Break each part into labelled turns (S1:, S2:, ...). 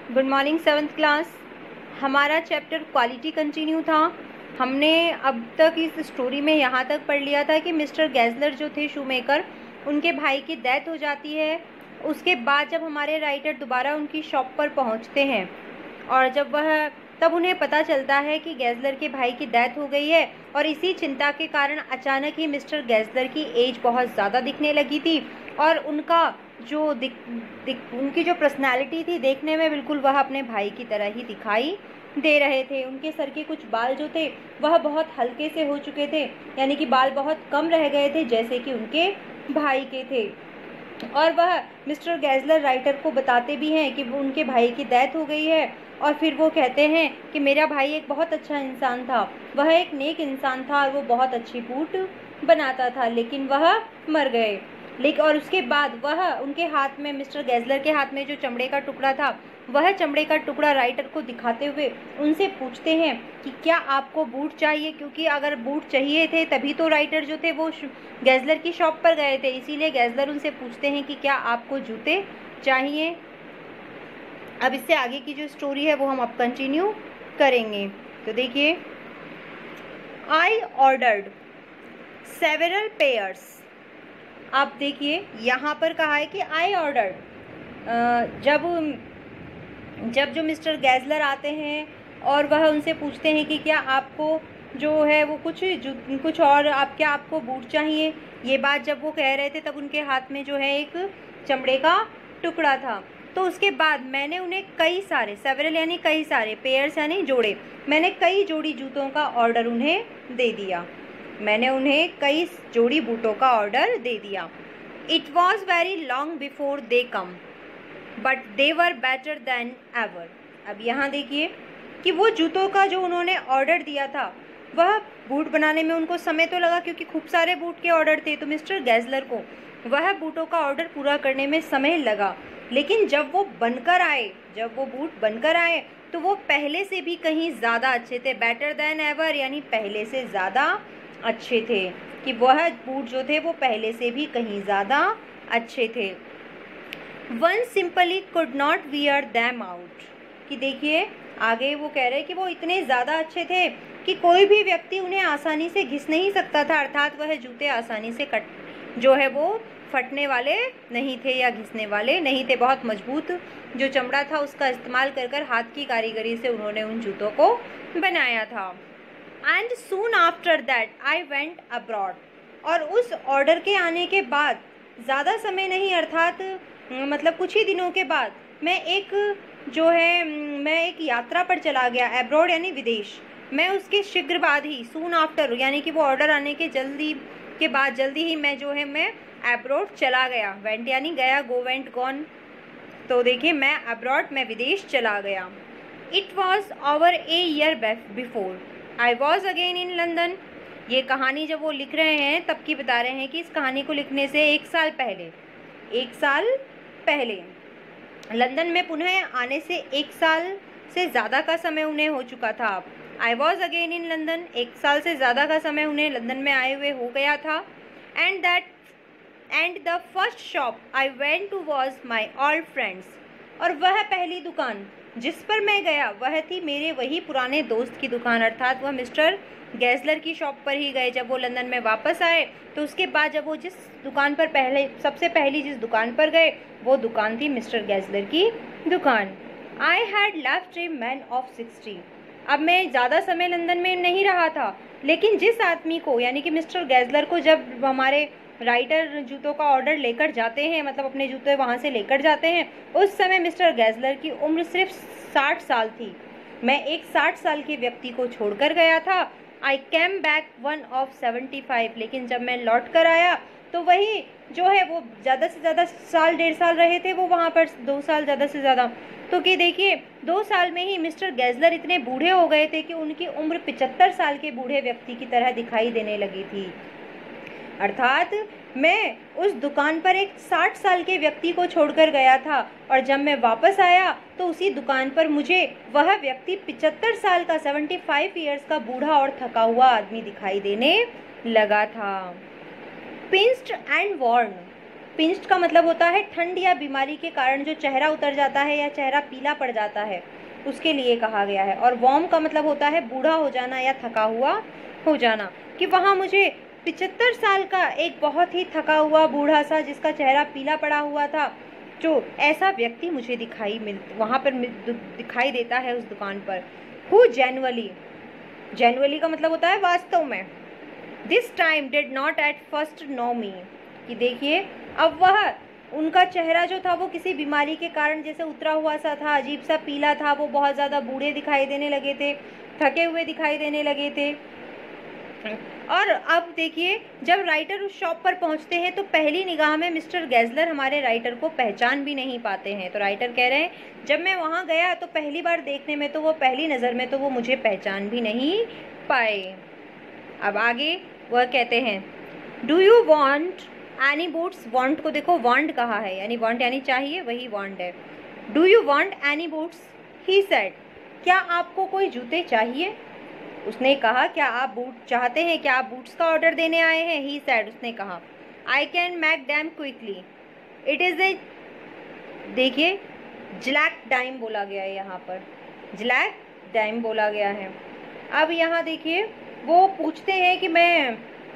S1: Good morning 7th class. हमारा chapter quality continue था। हमने अब तक इस स्टोरी में यहाँ तक पढ़ लिया था कि मिस्टर गैज़लर जो थे शूमेकर, उनके भाई की डेथ हो जाती है। उसके बाद जब हमारे राइटर दोबारा उनकी शॉप पर पहुँचते हैं और तब उन्हें पता चलता है कि गैज़लर के भाई की डेथ हो गई है और इसी चिंता के कारण अचानक ही मिस्टर गैज़लर की एज बहुत ज़्यादा दिखने लगी थी और उनका जो उनकी जो पर्सनालिटी थी देखने में बिल्कुल वह अपने भाई की तरह ही दिखाई दे रहे थे। उनके सर के कुछ बाल जो थे वह बहुत हल्के से हो चुके थे, यानी कि बाल बहुत कम रह गए थे जैसे कि उनके भाई के थे। और वह मिस्टर गैज़लर राइटर को बताते भी हैं कि वो उनके भाई की डेथ हो गई है और फिर वो कहते हैं कि मेरा भाई एक बहुत अच्छा इंसान था, वह एक नेक इंसान था और वो बहुत अच्छी बूट बनाता था, लेकिन वह मर गए। लेकिन और उसके बाद वह उनके हाथ में, मिस्टर गैज़लर के हाथ में जो चमड़े का टुकड़ा था, वह चमड़े का टुकड़ा राइटर को दिखाते हुए उनसे पूछते हैं कि क्या आपको बूट चाहिए, क्योंकि अगर बूट चाहिए थे तभी तो राइटर जो थे वो गैज़लर की शॉप पर गए थे। इसीलिए गैज़लर उनसे पूछते हैं कि क्या आपको जूते चाहिए। अब इससे आगे की जो स्टोरी है वो हम अब कंटिन्यू करेंगे। तो देखिए, आई ऑर्डर्ड सेवरल पेयर्स। आप देखिए यहाँ पर कहा है कि आई ऑर्डर्ड, जब जो मिस्टर गैज़लर आते हैं और वह उनसे पूछते हैं कि क्या आपको जो है वो कुछ और आपको बूट चाहिए। ये बात जब वो कह रहे थे तब उनके हाथ में जो है एक चमड़े का टुकड़ा था। तो उसके बाद मैंने उन्हें कई सारे, सेवरल यानी कई सारे, पेयर्स यानी जोड़े, मैंने कई जोड़ी जूतों का ऑर्डर उन्हें दे दिया। मैंने उन्हें कई जोड़ी बूटों का ऑर्डर दे दिया। It was very long before they come but they were better than ever. अब यहाँ देखिए कि वो जूतों का जो उन्होंने ऑर्डर दिया था, वह बूट बनाने में उनको समय तो लगा क्योंकि खूब सारे बूट के ऑर्डर थे, तो मिस्टर गैज़लर को वह बूटों का ऑर्डर पूरा करने में समय लगा। लेकिन जब वो बूट बनकर आए तो वो पहले से भी कहीं ज़्यादा अच्छे थे। बेटर देन एवर यानी पहले से ज़्यादा अच्छे थे, कि वह बूट जो थे वो पहले से भी कहीं ज़्यादा अच्छे थे। One simply could not wear them out, कि देखिए आगे वो कह रहे हैं कि वो इतने ज़्यादा अच्छे थे कि कोई भी व्यक्ति उन्हें आसानी से घिस नहीं सकता था, अर्थात वह जूते आसानी से वो फटने वाले नहीं थे या घिसने वाले नहीं थे। बहुत मजबूत जो चमड़ा था उसका इस्तेमाल कर हाथ की कारीगरी से उन्होंने उन जूतों को बनाया था। And soon after that I went abroad, और उस ऑर्डर के आने के बाद ज़्यादा समय नहीं, अर्थात मतलब कुछ ही दिनों के बाद मैं एक यात्रा पर चला गया। एब्रॉड यानी विदेश। मैं उसके शीघ्र बाद ही, सून आफ्टर यानी कि वो ऑर्डर आने के जल्दी ही मैं एब्रॉड चला गया। वेंट यानी गया, गो वेंट गॉन। तो देखिए मैं अब्रॉड, मैं विदेश चला गया। It was over a year before I was again in London. ये कहानी जब वो लिख रहे हैं तब की बता रहे हैं कि इस कहानी को लिखने से एक साल पहले लंदन में पुनः आने से 1 साल से ज़्यादा का समय उन्हें हो चुका था। I was again in London, 1 साल से ज़्यादा का समय उन्हें लंदन में आए हुए हो गया था। And the first shop I went to was my old friends, और वह पहली दुकान जिस पर मैं गया वह थी मेरे वही पुराने दोस्त की दुकान, अर्थात वह मिस्टर गैज़लर की शॉप पर ही गए। जब वो लंदन में वापस आए तो उसके बाद जब वो जिस दुकान पर सबसे पहली जिस दुकान पर गए वो दुकान थी मिस्टर गैज़लर की दुकान। I had left a man of 60। अब मैं ज़्यादा समय लंदन में नहीं रहा था, लेकिन जिस आदमी को, यानी कि मिस्टर गैज़लर को जब हमारे राइटर जूतों का ऑर्डर लेकर जाते हैं, मतलब अपने जूते वहाँ से लेकर जाते हैं, उस समय मिस्टर गैज़लर की उम्र सिर्फ 60 साल थी। मैं एक 60 साल के व्यक्ति को छोड़कर गया था। I came back one of 75, लेकिन जब मैं लौट कर आया तो वही जो है वो ज़्यादा से ज़्यादा साल, 1.5 साल रहे थे वो वहाँ पर, 2 साल ज़्यादा से ज़्यादा। तो कि देखिए 2 साल में ही मिस्टर गैज़लर इतने बूढ़े हो गए थे कि उनकी उम्र 75 साल के बूढ़े व्यक्ति की तरह दिखाई देने लगी थी। अर्थात मैं उस दुकान पर एक 60 साल के व्यक्ति को छोड़कर गया था और जब मैं वापस आया तो उसी दुकान पर मुझे वह व्यक्ति 75 साल का, 75 ईयर्स का बूढ़ा और थका हुआ आदमी दिखाई देने लगा था। पिंच्ड एंड वॉर्न, पिंच्ड का मतलब होता है ठंड या बीमारी के कारण जो चेहरा उतर जाता है या चेहरा पीला पड़ जाता है, उसके लिए कहा गया है। और वॉर्म का मतलब होता है बूढ़ा हो जाना या थका हुआ हो जाना, कि वहाँ मुझे 75 साल का एक बहुत ही थका हुआ बूढ़ा सा जिसका चेहरा पीला पड़ा हुआ था, जो ऐसा व्यक्ति मुझे वहाँ पर दिखाई देता है उस दुकान पर। हु जेनुअली का मतलब होता है वास्तव में। This time did not at first know me, कि देखिए अब वह उनका चेहरा जो था वो किसी बीमारी के कारण जैसे उतरा हुआ सा था, अजीब सा पीला था, वो बहुत ज़्यादा बूढ़े दिखाई देने लगे थे, थके हुए दिखाई देने लगे थे। और अब देखिए जब राइटर उस शॉप पर पहुंचते हैं तो पहली निगाह में मिस्टर गेज़लर हमारे राइटर को पहचान भी नहीं पाते हैं। तो राइटर कह रहे हैं जब मैं वहां गया तो पहली बार देखने में तो वो पहली नज़र में तो वो मुझे पहचान भी नहीं पाए। अब आगे वह कहते हैं do you want any boots. Want को देखो वॉन्ट कहा है, यानी वॉन्ट यानी चाहिए, वही वॉन्ट है। Do you want any boots he said, क्या आपको कोई जूते चाहिए। उसने कहा क्या आप बूट चाहते हैं, क्या आप बूट्स का ऑर्डर देने आए हैं। ही सेड, उसने कहा I can make dam quickly it is ए, देखिए जलैक डाइम बोला गया है यहाँ पर, जलैक डाइम बोला गया है। अब यहाँ देखिए वो पूछते हैं कि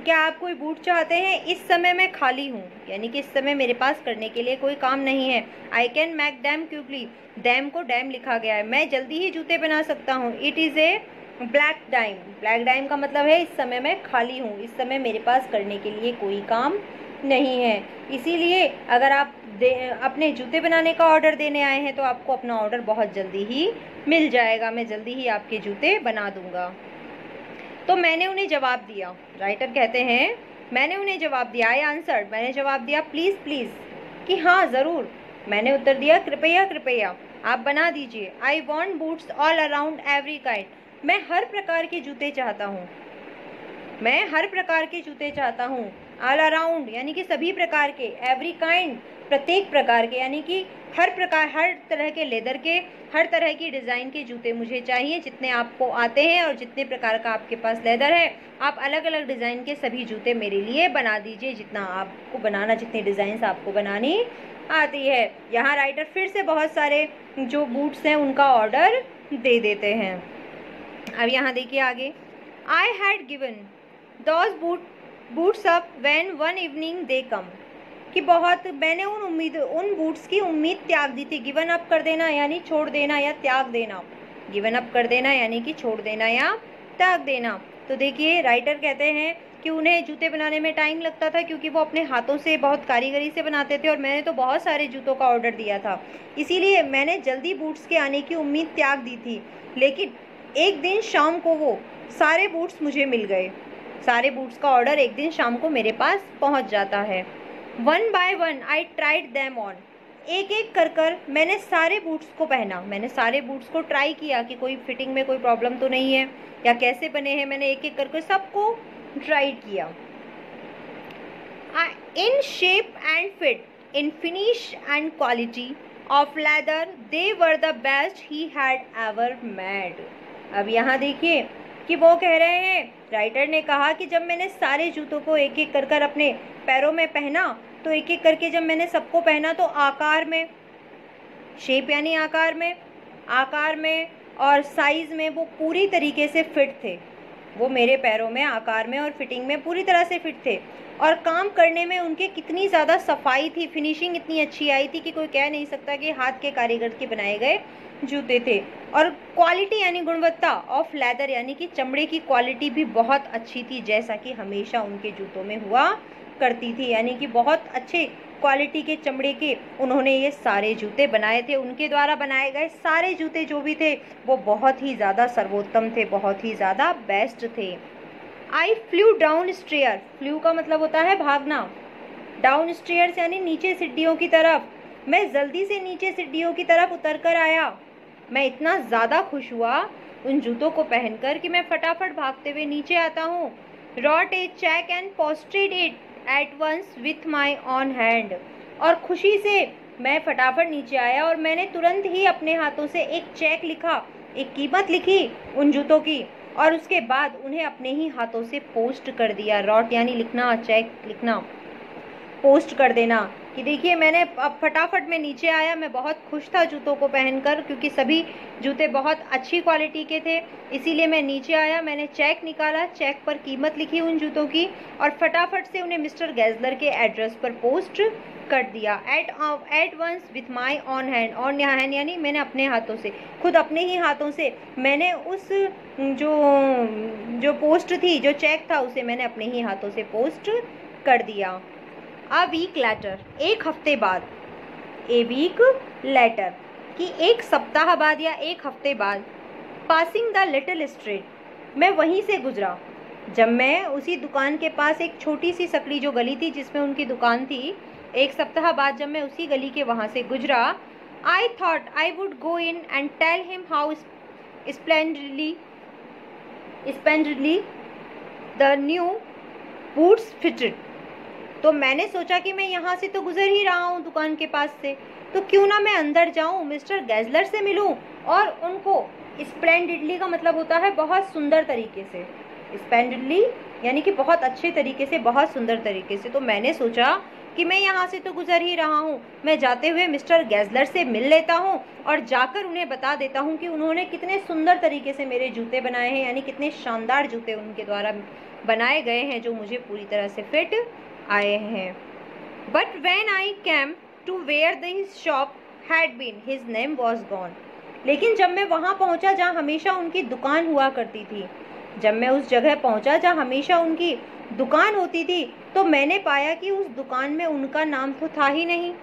S1: क्या आप कोई बूट चाहते हैं, इस समय मैं खाली हूँ, यानी कि इस समय मेरे पास करने के लिए कोई काम नहीं है। I can make dam quickly, dam को डैम लिखा गया है, मैं जल्दी ही जूते बना सकता हूँ। It is a black dime, black dime का मतलब है इस समय मैं खाली हूँ, इस समय मेरे पास करने के लिए कोई काम नहीं है। इसीलिए अगर आप अपने जूते बनाने का ऑर्डर देने आए हैं तो आपको अपना ऑर्डर बहुत जल्दी ही मिल जाएगा, मैं जल्दी ही आपके जूते बना दूंगा। तो मैंने उन्हें जवाब दिया, राइटर कहते हैं मैंने उन्हें जवाब दिया, आई आंसर्ड, मैंने जवाब दिया प्लीज़ प्लीज़, कि हाँ ज़रूर। मैंने उत्तर दिया कृपया कृपया आप बना दीजिए। I want boots all around every kind, मैं हर प्रकार के जूते चाहता हूँ, मैं हर प्रकार के जूते चाहता हूँ। ऑल अराउंड यानी कि सभी प्रकार के, एवरी काइंड प्रत्येक प्रकार के, यानी कि हर प्रकार, हर तरह के लेदर के, हर तरह की डिज़ाइन के जूते मुझे चाहिए, जितने आपको आते हैं और जितने प्रकार का आपके पास लेदर है, आप अलग अलग डिज़ाइन के सभी जूते मेरे लिए बना दीजिए, जितना आपको बनाना, जितने डिज़ाइन आपको बनानी आती है। यहाँ राइटर फिर से बहुत सारे जो बूट्स हैं उनका ऑर्डर दे देते हैं। अब यहाँ देखिए आगे, I had given those boots up when one evening they come, कि बहुत मैंने उन बूट्स की उम्मीद त्याग दी थी। गिवन अप कर देना यानी छोड़ देना या त्याग देना, गिवन अप कर देना यानी कि छोड़ देना या त्याग देना। तो देखिए राइटर कहते हैं कि उन्हें जूते बनाने में टाइम लगता था क्योंकि वो अपने हाथों से बहुत कारीगरी से बनाते थे और मैंने तो बहुत सारे जूतों का ऑर्डर दिया था, इसीलिए मैंने जल्दी बूट्स के आने की उम्मीद त्याग दी थी। लेकिन एक दिन शाम को वो सारे बूट्स मुझे मिल गए, सारे बूट्स का ऑर्डर एक दिन शाम को मेरे पास पहुंच जाता है। One by one I tried them on, एक एक कर कर मैंने सारे बूट्स को पहना, मैंने सारे बूट्स को ट्राई किया कि कोई फिटिंग में कोई प्रॉब्लम तो नहीं है या कैसे बने हैं, मैंने एक एक करके सबको ट्राई किया। In shape and fit, in finish and quality of leather, they were the best he had ever made. अब यहाँ देखिए कि वो कह रहे हैं, राइटर ने कहा कि जब मैंने सारे जूतों को एक एक कर कर अपने पैरों में पहना तो एक एक करके जब मैंने सबको पहना तो आकार में, शेप यानी आकार में और साइज़ में वो पूरी तरीके से फिट थे, वो मेरे पैरों में आकार में और फिटिंग में पूरी तरह से फिट थे। और काम करने में उनके कितनी ज़्यादा सफाई थी, फिनिशिंग इतनी अच्छी आई थी कि कोई कह नहीं सकता कि हाथ के कारीगर के बनाए गए जूते थे। और क्वालिटी यानी गुणवत्ता ऑफ लेदर यानी कि चमड़े की क्वालिटी भी बहुत अच्छी थी, जैसा कि हमेशा उनके जूतों में हुआ करती थी, यानी कि बहुत अच्छे क्वालिटी के चमड़े के उन्होंने ये सारे जूते बनाए थे। उनके द्वारा बनाए गए सारे जूते जो भी थे वो बहुत ही ज़्यादा सर्वोत्तम थे, बहुत ही ज़्यादा बेस्ट थे। Eye flew down stair, flu का मतलब होता है भागना, डाउन स्टेयर्स यानी नीचे सीढ़ियों की तरफ, मैं जल्दी से नीचे सीढ़ियों की तरफ उतर कर आया। मैं इतना ज़्यादा खुश हुआ उन जूतों को पहनकर कि मैं फटाफट भागते हुए नीचे आता हूँ। Wrote a cheque and posted it at once with my own hand, और खुशी से मैं फटाफट नीचे आया और मैंने तुरंत ही अपने हाथों से एक चेक लिखा, एक कीमत लिखी उन जूतों की और उसके बाद उन्हें अपने ही हाथों से पोस्ट कर दिया। रॉट यानी लिखना, चेक लिखना, पोस्ट कर देना। कि देखिए मैंने अब फटाफट में नीचे आया। मैं बहुत खुश था जूतों को पहनकर, क्योंकि सभी जूते बहुत अच्छी क्वालिटी के थे, इसीलिए मैं नीचे आया। मैंने चेक निकाला, चेक पर कीमत लिखी उन जूतों की और फटाफट से उन्हें मिस्टर गैज़लर के एड्रेस पर पोस्ट कर दिया। At once with my own hand, own hand यानी मैंने अपने हाथों से, खुद अपने ही हाथों से मैंने उस जो पोस्ट थी, जो चेक था, उसे मैंने अपने ही हाथों से पोस्ट कर दिया। अ वीक लेटर, एक हफ्ते बाद, ए वीक लेटर कि एक सप्ताह बाद या एक हफ्ते बाद, पासिंग द लिटिल स्ट्रीट, मैं वहीं से गुजरा। जब मैं उसी दुकान के पास, एक छोटी सी सकड़ी जो गली थी जिसमें उनकी दुकान थी, एक सप्ताह बाद जब मैं उसी गली के वहाँ से गुजरा, I thought I would go in and tell him how splendidly the new boots fitted. तो मैंने सोचा कि मैं यहाँ से तो गुजर ही रहा हूँ दुकान के पास से, तो क्यों ना मैं अंदर जाऊँ, मिस्टर गैज़लर से मिलूँ और उनको, स्प्लेंडिडली का मतलब होता है बहुत सुंदर तरीके से, स्प्लेंडिडली यानी कि बहुत अच्छे तरीके से, बहुत सुंदर तरीके से। तो मैंने सोचा कि मैं यहाँ से तो गुजर ही रहा हूँ, मैं जाते हुए मिस्टर गैज़लर से मिल लेता हूँ और जाकर उन्हें बता देता हूँ कि उन्होंने कितने सुंदर तरीके से मेरे जूते बनाए हैं, यानी कितने शानदार जूते उनके द्वारा बनाए गए हैं जो मुझे पूरी तरह से फिट आए हैं। But when I came to where this shop had been, his name was gone. लेकिन जब मैं वहाँ पहुँचा जहाँ हमेशा उनकी दुकान हुआ करती थी, जब मैं उस जगह पहुँचा जहाँ हमेशा उनकी दुकान होती थी, तो मैंने पाया कि उस दुकान में उनका नाम तो था ही नहीं।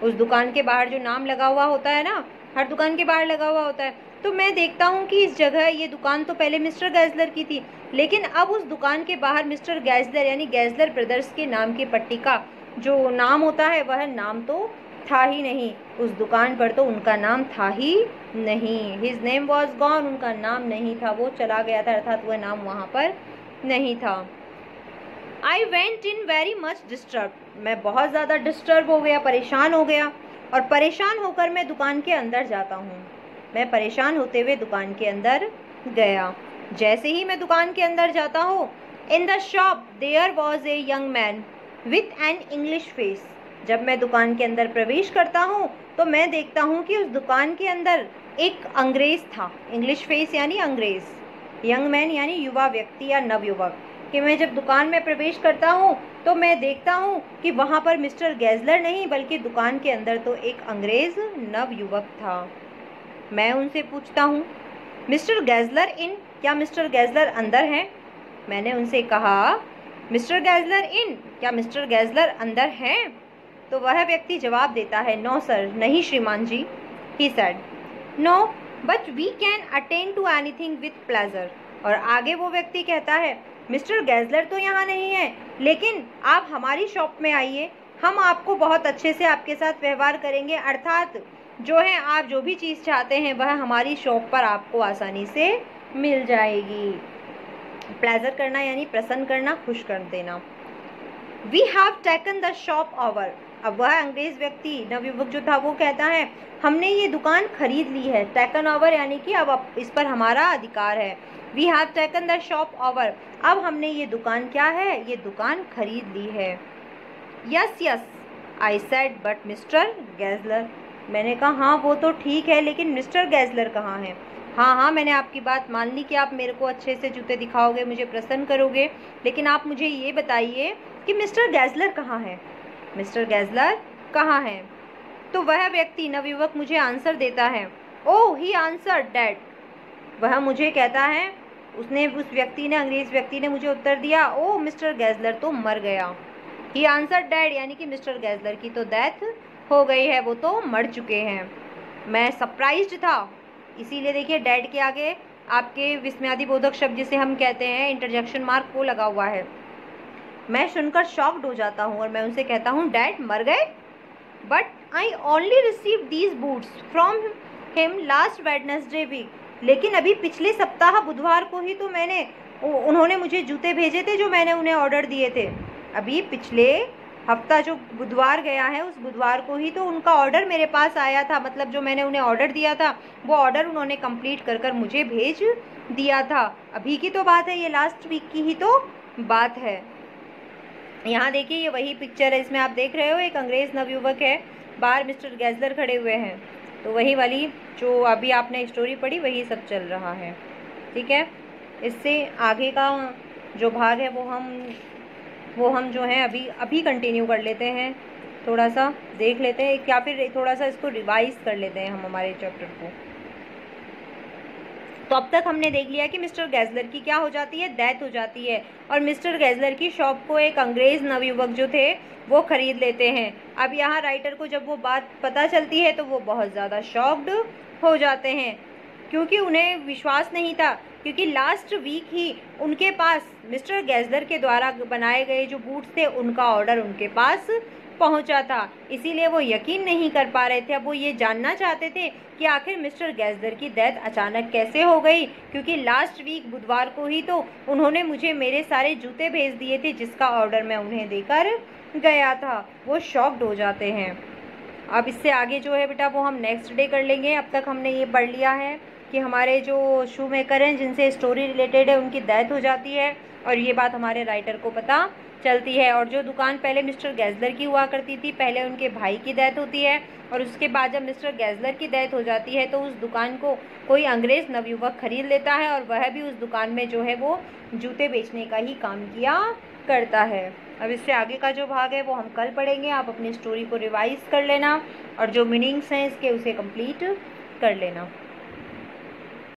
S1: उस दुकान के बाहर जो नाम लगा हुआ होता है ना, हर दुकान के बाहर लगा हुआ होता है, तो मैं देखता हूँ कि इस जगह, ये दुकान तो पहले मिस्टर गैज़लर की थी, लेकिन अब उस दुकान के बाहर मिस्टर गैज़लर यानी गैज़लर ब्रदर्स के नाम की पट्टी का जो नाम होता है, वह नाम तो था ही नहीं। उस दुकान पर तो उनका नाम था ही नहीं। हिज नेम वॉज गॉन, उनका नाम नहीं था, वो चला गया था, अर्थात वह नाम वहाँ पर नहीं था। I went in very much disturb, मैं बहुत ज़्यादा डिस्टर्ब हो गया, परेशान हो गया, और परेशान होकर मैं दुकान के अंदर जाता हूँ। मैं परेशान होते हुए दुकान के अंदर गया। जैसे ही मैं दुकान के अंदर जाता हूँ, in the shop there was a young man with an English face. जब मैं दुकान के अंदर प्रवेश करता हूँ तो मैं देखता हूँ कि उस दुकान के अंदर एक अंग्रेज़ था। इंग्लिश फेस यानी अंग्रेज़, यंग मैन यानी युवा व्यक्ति या नवयुवक। कि मैं जब दुकान में प्रवेश करता हूँ तो मैं देखता हूँ कि वहाँ पर मिस्टर गैज़लर नहीं, बल्कि दुकान के अंदर तो एक अंग्रेज़ नवयुवक था। मैं उनसे पूछता हूँ, मिस्टर गैज़लर इन, क्या मिस्टर गैज़लर अंदर हैं? मैंने उनसे कहा, मिस्टर गैज़लर इन, क्या मिस्टर गैज़लर अंदर हैं? तो वह व्यक्ति जवाब देता है, नो सर, नहीं श्रीमान जी। He said, no but we can attend to anything with pleasure. और आगे वो व्यक्ति कहता है, मिस्टर गैज़लर तो यहाँ नहीं है, लेकिन आप हमारी शॉप में आइए, हम आपको बहुत अच्छे से आपके साथ व्यवहार करेंगे, अर्थात जो है आप जो भी चीज़ चाहते हैं वह हमारी शॉप पर आपको आसानी से मिल जाएगी। प्लेजर करना यानी प्रसन्न करना, खुश कर देना। We have taken the shop over. अब वह अंग्रेज व्यक्ति नवयुवक जो था वो कहता है, हमने ये दुकान खरीद ली है। टेकन ओवर यानी कि अब इस पर हमारा अधिकार है। We have taken the shop over, अब हमने ये दुकान क्या है, ये दुकान खरीद ली है। Yes yes I said but mister Gessler. मैंने कहा हाँ वो तो ठीक है, लेकिन मिस्टर गैज़लर कहाँ हैं? हाँ हाँ मैंने आपकी बात मान ली कि आप मेरे को अच्छे से जूते दिखाओगे, मुझे प्रसन्न करोगे, लेकिन आप मुझे ये बताइए कि मिस्टर गैज़लर कहाँ है? मिस्टर गैज़लर कहाँ हैं? तो वह व्यक्ति नवयुवक मुझे आंसर देता है, ओह ही आंसर डैड। वह मुझे कहता है, उस व्यक्ति ने, अंग्रेज व्यक्ति ने मुझे उत्तर दिया, ओह मिस्टर गैज़लर तो मर गया। ही आंसर डैड यानी कि मिस्टर गैज़लर की तो डेथ हो गई है, वो तो मर चुके हैं। मैं सरप्राइज्ड था, इसीलिए देखिए डैड के आगे आपके विस्मयादिबोधक शब्द जिसे हम कहते हैं इंटरजेक्शन मार्क वो लगा हुआ है। मैं सुनकर शॉक्ड हो जाता हूँ और मैं उनसे कहता हूँ, डैड मर गए? But I only receive these boots from him last Wednesday week. लेकिन अभी पिछले सप्ताह बुधवार को ही तो उन्होंने मुझे जूते भेजे थे जो मैंने उन्हें ऑर्डर दिए थे। अभी पिछले हफ्ता जो बुधवार गया है उस बुधवार को ही तो उनका ऑर्डर मेरे पास आया था, मतलब जो मैंने उन्हें ऑर्डर दिया था वो ऑर्डर उन्होंने कंप्लीट कर मुझे भेज दिया था। अभी की तो बात है, ये लास्ट वीक की ही तो बात है। यहाँ देखिए ये वही पिक्चर है, इसमें आप देख रहे हो एक अंग्रेज नवयुवक है, बाहर मिस्टर गैसलर खड़े हुए हैं, तो वही वाली जो अभी आपने स्टोरी पढ़ी वही सब चल रहा है। ठीक है, इससे आगे का जो भाग है वो हम जो है अभी कंटिन्यू कर लेते हैं, थोड़ा सा देख लेते हैं, या फिर थोड़ा सा इसको रिवाइज कर लेते हैं हम हमारे चैप्टर को। तो अब तक हमने देख लिया कि मिस्टर गैसलर की क्या हो जाती है, डेथ हो जाती है, और मिस्टर गैसलर की शॉप को एक अंग्रेज नवयुवक जो थे वो खरीद लेते हैं। अब यहाँ राइटर को जब वो बात पता चलती है तो वो बहुत ज़्यादा शॉक्ड हो जाते हैं, क्योंकि उन्हें विश्वास नहीं था, क्योंकि लास्ट वीक ही उनके पास मिस्टर गैसलर के द्वारा बनाए गए जो बूट्स थे उनका ऑर्डर उनके पास पहुंचा था, इसीलिए वो यकीन नहीं कर पा रहे थे। अब वो ये जानना चाहते थे कि आखिर मिस्टर गैसलर की डेथ अचानक कैसे हो गई, क्योंकि लास्ट वीक बुधवार को ही तो उन्होंने मुझे मेरे सारे जूते भेज दिए थे जिसका ऑर्डर मैं उन्हें देकर गया था। वो शॉक्ड हो जाते हैं। अब इससे आगे जो है बेटा वो हम नेक्स्ट डे कर लेंगे। अब तक हमने ये पढ़ लिया है कि हमारे जो शू मेकर हैं जिनसे स्टोरी रिलेटेड है उनकी डेथ हो जाती है, और ये बात हमारे राइटर को पता चलती है। और जो दुकान पहले मिस्टर गैसलर की हुआ करती थी, पहले उनके भाई की डेथ होती है, और उसके बाद जब मिस्टर गैसलर की डेथ हो जाती है तो उस दुकान को कोई अंग्रेज नवयुवक खरीद लेता है, और वह भी उस दुकान में जो है वो जूते बेचने का ही काम किया करता है। अब इससे आगे का जो भाग है वो हम कल पढ़ेंगे। आप अपनी स्टोरी को रिवाइज कर लेना और जो मीनिंग्स हैं इसके उसे कंप्लीट कर लेना।